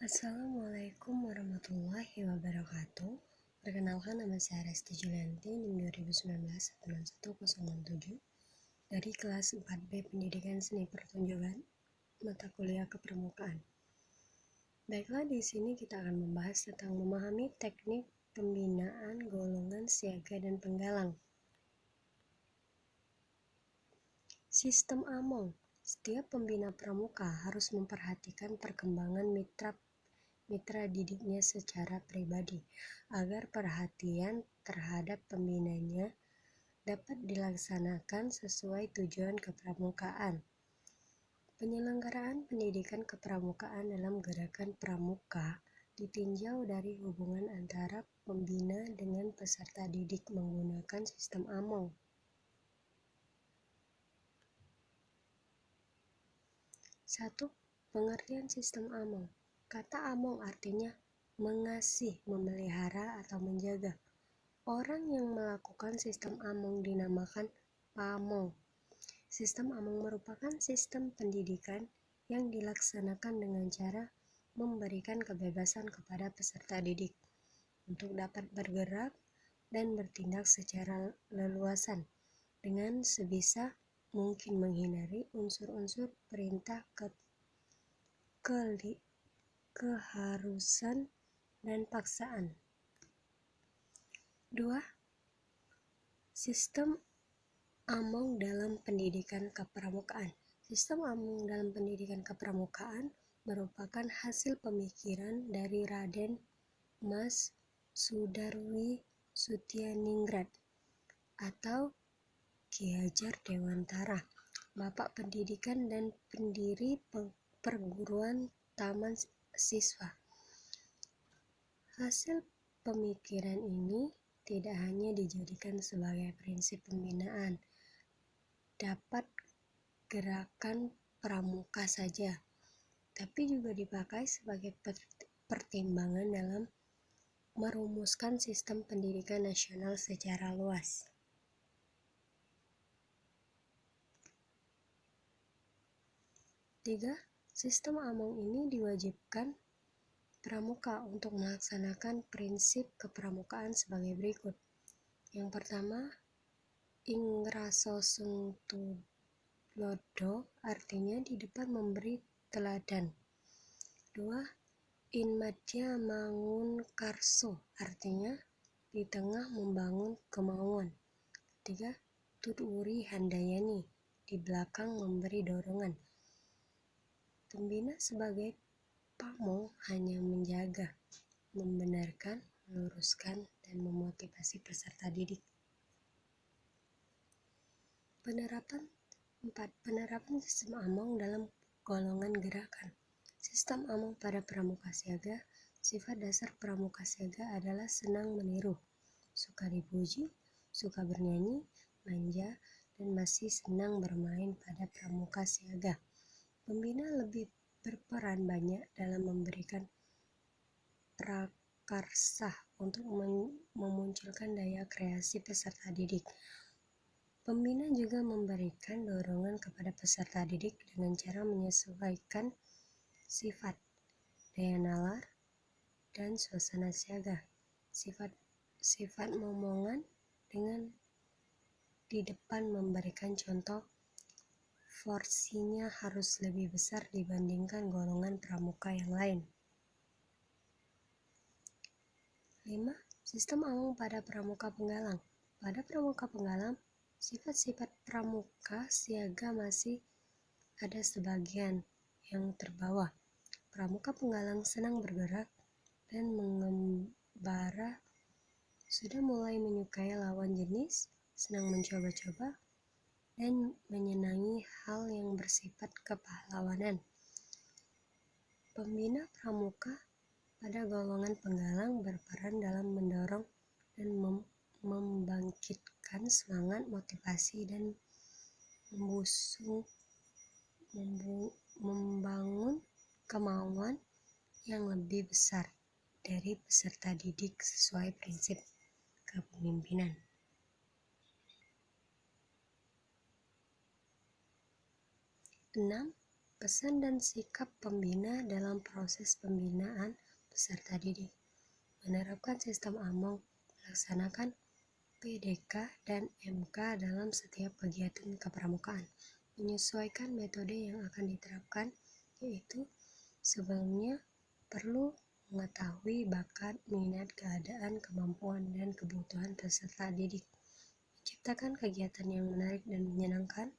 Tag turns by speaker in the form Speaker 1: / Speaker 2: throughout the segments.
Speaker 1: Assalamualaikum warahmatullahi wabarakatuh. Perkenalkan, nama saya Resti Julianti, NIM 2019-161067 dari kelas 4B Pendidikan Seni Pertunjukan, mata kuliah Kepramukaan. Baiklah, di sini kita akan membahas tentang memahami teknik pembinaan golongan siaga dan penggalang. Sistem Among. Setiap pembina pramuka harus memperhatikan perkembangan mitra didiknya secara pribadi, agar perhatian terhadap pembinanya dapat dilaksanakan sesuai tujuan kepramukaan. Penyelenggaraan pendidikan kepramukaan dalam gerakan pramuka ditinjau dari hubungan antara pembina dengan peserta didik menggunakan sistem Among. 1. Pengertian sistem Among. Kata Among artinya mengasih, memelihara, atau menjaga. Orang yang melakukan sistem Among dinamakan pamong. Sistem Among merupakan sistem pendidikan yang dilaksanakan dengan cara memberikan kebebasan kepada peserta didik untuk dapat bergerak dan bertindak secara leluasan dengan sebisa mungkin menghindari unsur-unsur perintah keharusan dan paksaan. 2. Sistem Among dalam pendidikan kepramukaan. Sistem Among dalam pendidikan kepramukaan merupakan hasil pemikiran dari Raden Mas Sudarwi Sutianingrat atau Ki Hajar Dewantara, Bapak Pendidikan dan pendiri perguruan taman siswa. Hasil pemikiran ini tidak hanya dijadikan sebagai prinsip pembinaan dapat gerakan pramuka saja, tapi juga dipakai sebagai pertimbangan dalam merumuskan sistem pendidikan nasional secara luas. 3. Sistem Among ini diwajibkan pramuka untuk melaksanakan prinsip kepramukaan sebagai berikut. Yang pertama, ingrasosung tulodo, artinya di depan memberi teladan. 2. In madya mangun karso, artinya di tengah membangun kemauan. 3. Tuturi handayani, di belakang memberi dorongan. Pembina sebagai pamong hanya menjaga, membenarkan, meluruskan, dan memotivasi peserta didik. Penerapan 4. Penerapan sistem Among dalam golongan gerakan. Sistem Among pada pramuka siaga. Sifat dasar pramuka siaga adalah senang meniru, suka dipuji, suka bernyanyi, manja, dan masih senang bermain pada pramuka siaga. Pembina lebih berperan banyak dalam memberikan prakarsa untuk memunculkan daya kreasi peserta didik. Pembina juga memberikan dorongan kepada peserta didik dengan cara menyesuaikan sifat, daya nalar, dan suasana siaga. Sifat momongan dengan di depan memberikan contoh porsinya harus lebih besar dibandingkan golongan pramuka yang lain. 5. Sistem Among pada pramuka penggalang. Pada pramuka penggalang, sifat-sifat pramuka siaga masih ada sebagian yang terbawa. Pramuka penggalang senang bergerak dan mengembara, sudah mulai menyukai lawan jenis, senang mencoba-coba, dan menyenangi hal yang bersifat kepahlawanan. Pembina pramuka pada golongan penggalang berperan dalam mendorong dan membangkitkan semangat, motivasi, dan membangun kemauan yang lebih besar dari peserta didik sesuai prinsip kepemimpinan. 6. Pesan dan sikap pembina dalam proses pembinaan peserta didik. Menerapkan sistem AMONG, melaksanakan PDK dan MK dalam setiap kegiatan kepramukaan. Menyesuaikan metode yang akan diterapkan, yaitu sebelumnya perlu mengetahui bakat, minat, keadaan, kemampuan, dan kebutuhan peserta didik. Menciptakan kegiatan yang menarik dan menyenangkan.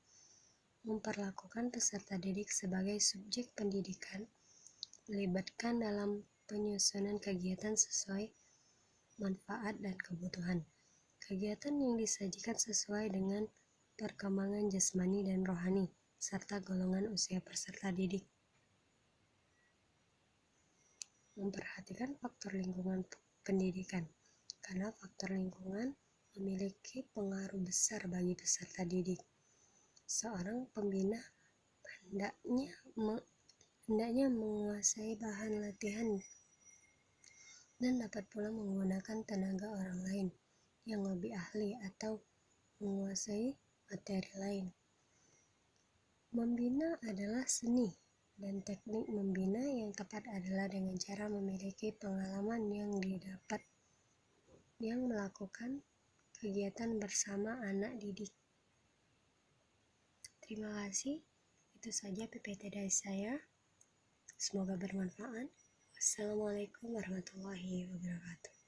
Speaker 1: Memperlakukan peserta didik sebagai subjek pendidikan. Melibatkan dalam penyusunan kegiatan sesuai manfaat dan kebutuhan. Kegiatan yang disajikan sesuai dengan perkembangan jasmani dan rohani, serta golongan usia peserta didik. Memperhatikan faktor lingkungan pendidikan, karena faktor lingkungan memiliki pengaruh besar bagi peserta didik. Seorang pembina hendaknya menguasai bahan latihan dan dapat pula menggunakan tenaga orang lain yang lebih ahli atau menguasai materi lain. Membina adalah seni, dan teknik membina yang tepat adalah dengan cara memiliki pengalaman yang didapat yang melakukan kegiatan bersama anak didik. Terima kasih, itu saja PPT dari saya. Semoga bermanfaat. Wassalamualaikum warahmatullahi wabarakatuh.